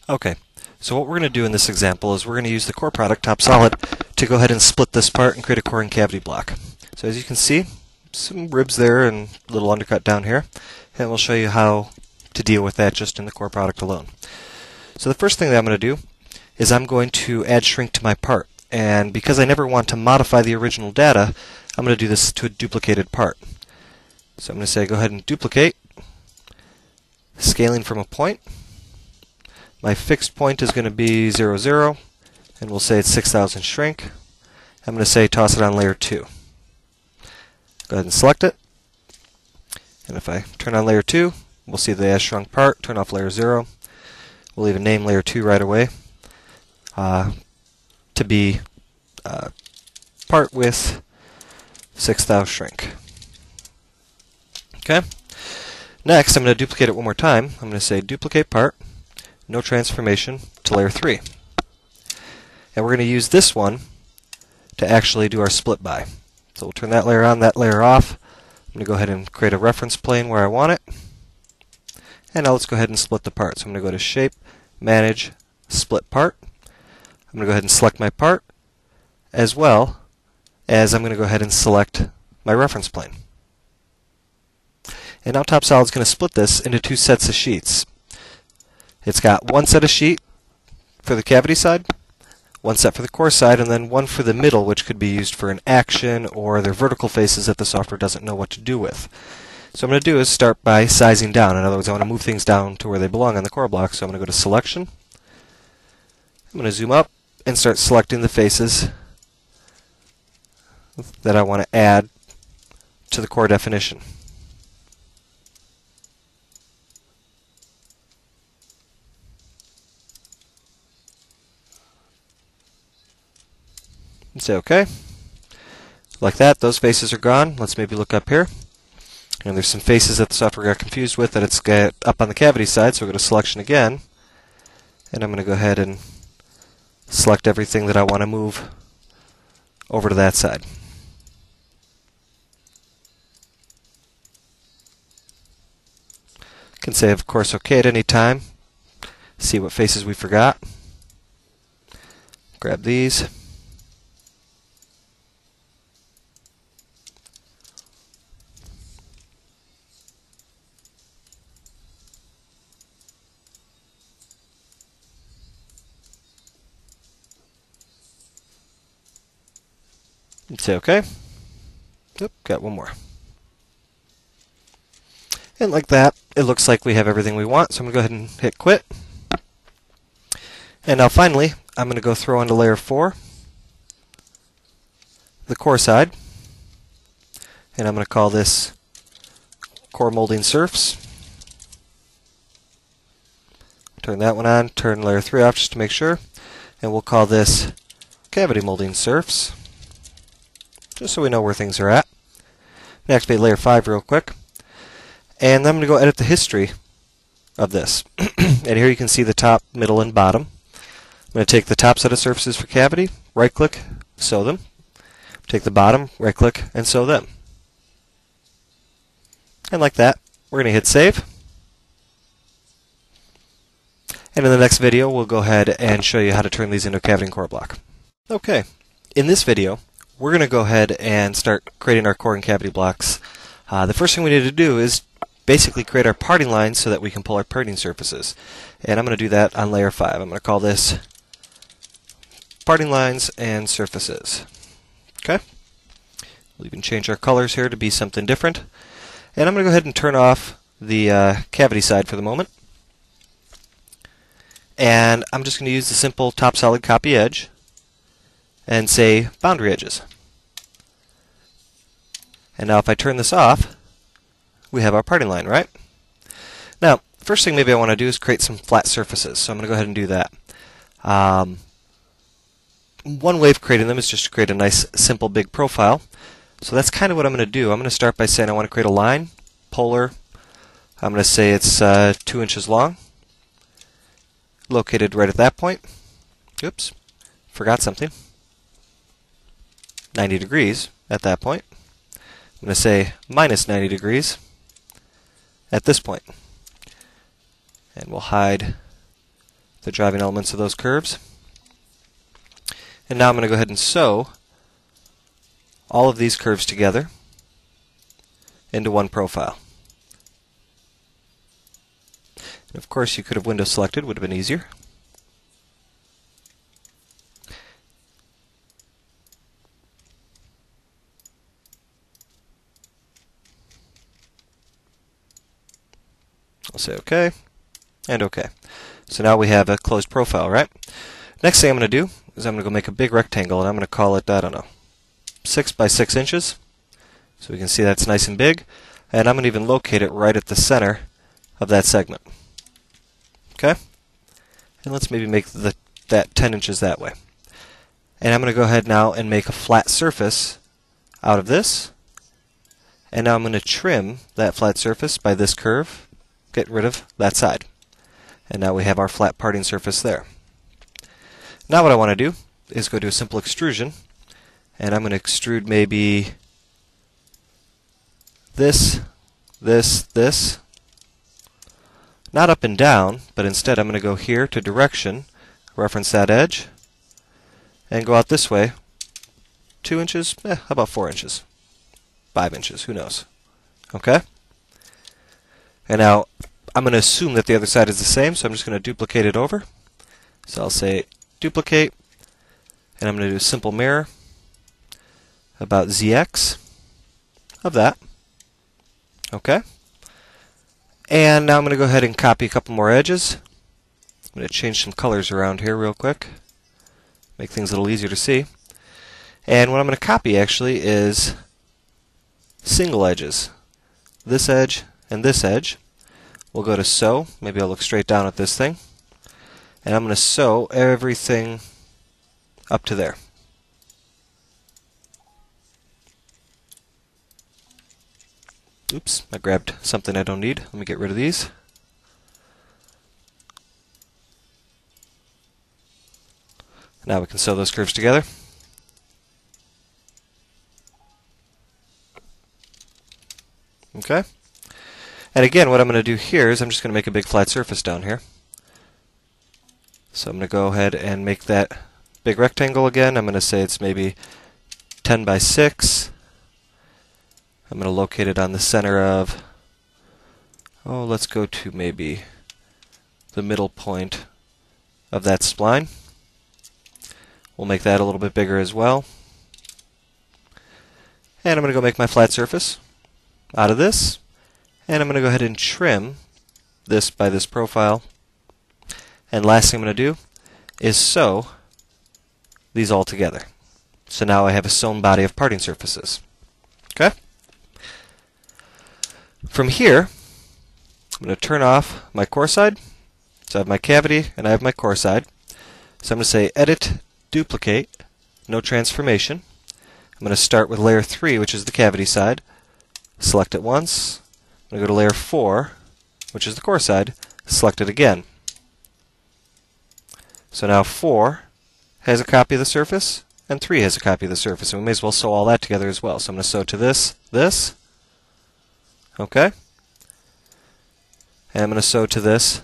Okay, so what we're going to do in this example is we're going to use the core product, TopSolid, to go ahead and split this part and create a core and cavity block. So as you can see, some ribs there and a little undercut down here, and we'll show you how to deal with that just in the core product alone. So the first thing that I'm going to do is I'm going to add shrink to my part, and because I never want to modify the original data, I'm going to do this to a duplicated part. So I'm going to say go ahead and duplicate, scaling from a point. My fixed point is going to be 0, 0, and we'll say it's 6,000 shrink. I'm going to say toss it on layer 2. Go ahead and select it. And if I turn on layer 2, we'll see the as shrunk part. Turn off layer 0. We'll even name layer 2 right away to be part with 6,000 shrink. Okay. Next, I'm going to duplicate it one more time. I'm going to say duplicate part, no transformation, to layer 3. And we're going to use this one to actually do our split by. So we'll turn that layer on, that layer off. I'm going to go ahead and create a reference plane where I want it. And now let's go ahead and split the part. So I'm going to go to Shape, Manage, Split Part. I'm going to go ahead and select my part, as well as I'm going to go ahead and select my reference plane. And now TopSolid's going to split this into 2 sets of sheets. It's got one set of sheet for the cavity side, one set for the core side, and then one for the middle, which could be used for an action or their vertical faces that the software doesn't know what to do with. So what I'm going to do is start by sizing down. In other words, I want to move things down to where they belong on the core block. So I'm going to go to Selection. I'm going to zoom up and start selecting the faces that I want to add to the core definition. And say OK. Like that, those faces are gone. Let's maybe look up here. And there's some faces that the software got confused with that it's got up on the cavity side, so we'll go to Selection again. And I'm going to go ahead and select everything that I want to move over to that side. Can say, of course, OK at any time. See what faces we forgot. Grab these. And say OK. Oop, got one more. And like that, it looks like we have everything we want. So I'm going to go ahead and hit Quit. And now finally, I'm going to go throw onto layer 4, the core side. And I'm going to call this Core Molding Surface. Turn that one on, turn layer 3 off just to make sure. And we'll call this Cavity Molding Surface, just so we know where things are at. I'm going to activate layer 5 real quick. And I'm going to go edit the history of this. And here you can see the top, middle, and bottom. I'm going to take the top set of surfaces for cavity, right-click, sew them. Take the bottom, right-click, and sew them. And like that, we're going to hit Save. And in the next video, we'll go ahead and show you how to turn these into a cavity and core block. Okay, in this video, we're going to go ahead and start creating our core and cavity blocks. The first thing we need to do is basically create our parting lines so that we can pull our parting surfaces. And I'm going to do that on layer 5. I'm going to call this Parting Lines and Surfaces. Okay? We'll even change our colors here to be something different. And I'm going to go ahead and turn off the cavity side for the moment. And I'm just going to use the simple TopSolid copy edge and say boundary edges. And now if I turn this off, we have our parting line, right? Now, the first thing maybe I want to do is create some flat surfaces. So I'm going to go ahead and do that. One way of creating them is just to create a nice, simple, big profile. So that's kind of what I'm going to do. I'm going to start by saying I want to create a line, polar. I'm going to say it's 2 inches long, located right at that point. Oops, forgot something. 90 degrees at that point. I'm going to say minus 90 degrees at this point. And we'll hide the driving elements of those curves. And now I'm going to go ahead and sew all of these curves together into one profile. And of course, you could have window selected, would have been easier. I'll say OK, and OK. So now we have a closed profile, right? Next thing I'm going to do is I'm going to go make a big rectangle, and I'm going to call it, I don't know, 6 by 6 inches. So we can see that's nice and big. And I'm going to even locate it right at the center of that segment. Okay? And let's maybe make that 10 inches that way. And I'm going to go ahead now and make a flat surface out of this. And now I'm going to trim that flat surface by this curve, get rid of that side. And now we have our flat parting surface there. Now what I want to do is go to a simple extrusion, and I'm going to extrude maybe this, this. Not up and down, but instead I'm going to go here to direction, reference that edge, and go out this way 2 inches, how about 4 inches? 5 inches, who knows? Okay? And now I'm going to assume that the other side is the same, so I'm just going to duplicate it over. So I'll say duplicate, and I'm going to do a simple mirror about ZX of that. Okay? And now I'm going to go ahead and copy a couple more edges. I'm going to change some colors around here real quick, make things a little easier to see. And what I'm going to copy actually is single edges. This edge and this edge. We'll go to sew. Maybe I'll look straight down at this thing. And I'm going to sew everything up to there. Oops, I grabbed something I don't need. Let me get rid of these. Now we can sew those curves together. Okay. And again, what I'm going to do here is I'm just going to make a big flat surface down here. So I'm going to go ahead and make that big rectangle again. I'm going to say it's maybe 10 by 6. I'm going to locate it on the center of, let's go to maybe the middle point of that spline. We'll make that a little bit bigger as well. And I'm going to go make my flat surface out of this. And I'm going to go ahead and trim this by this profile. And last thing I'm going to do is sew these all together. So now I have a sewn body of parting surfaces. Okay? From here, I'm going to turn off my core side. So I have my cavity and I have my core side. So I'm going to say Edit, Duplicate, No Transformation. I'm going to start with layer 3, which is the cavity side. Select it once. I'm going to go to layer 4, which is the core side. Select it again. So now 4 has a copy of the surface, and 3 has a copy of the surface. And we may as well sew all that together as well. So I'm going to sew to this. Okay? And I'm going to sew to this.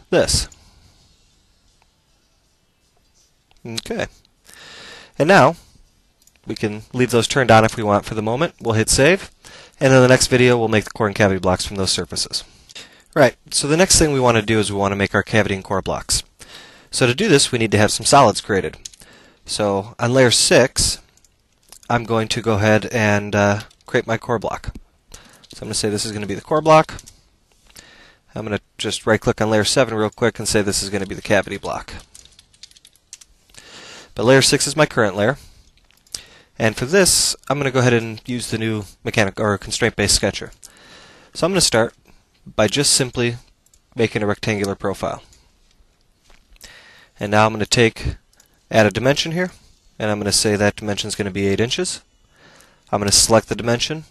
Okay. And now, we can leave those turned on if we want for the moment. We'll hit save. And in the next video, we'll make the core and cavity blocks from those surfaces. Right, so the next thing we want to do is we want to make our cavity and core blocks. So to do this, we need to have some solids created. So on layer 6, I'm going to go ahead and create my core block. So I'm going to say this is going to be the core block. I'm going to just right-click on layer 7 real quick and say this is going to be the cavity block. But layer 6 is my current layer. And for this, I'm going to go ahead and use the new constraint-based sketcher. So I'm going to start by just simply making a rectangular profile. And now I'm going to add a dimension here, and I'm going to say that dimension is going to be 8 inches. I'm going to select the dimension,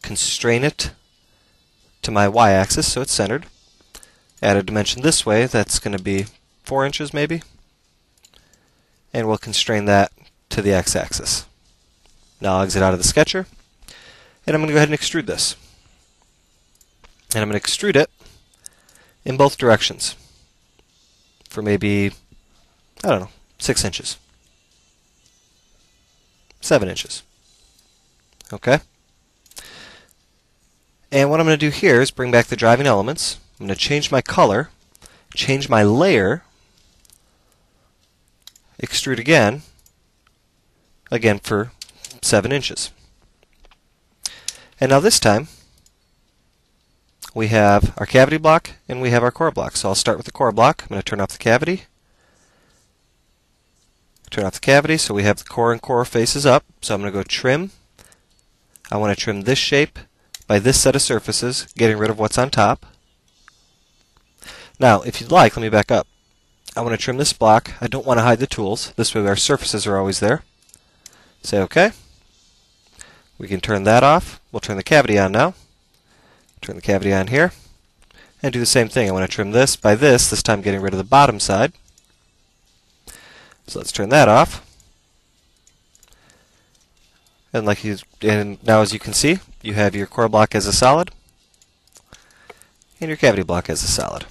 constrain it to my y-axis so it's centered. Add a dimension this way, that's going to be 4 inches maybe. And we'll constrain that to the x-axis. Now I'll exit out of the sketcher, and I'm going to go ahead and extrude this. And I'm going to extrude it in both directions for maybe I don't know, 6 inches, 7 inches. Okay? And what I'm going to do here is bring back the driving elements. I'm going to change my color, change my layer, extrude again for 7 inches. And now this time, we have our cavity block and we have our core block. So I'll start with the core block. I'm going to turn off the cavity. Turn off the cavity so we have the core and core faces up. So I'm going to go trim. I want to trim this shape by this set of surfaces, getting rid of what's on top. Now, if you'd like, let me back up. I want to trim this block. I don't want to hide the tools. This way our surfaces are always there. Say OK. We can turn that off. We'll turn the cavity on now. Turn the cavity on here. And do the same thing. I want to trim this by this time getting rid of the bottom side. So let's turn that off. And now as you can see, you have your core block as a solid and your cavity block as a solid.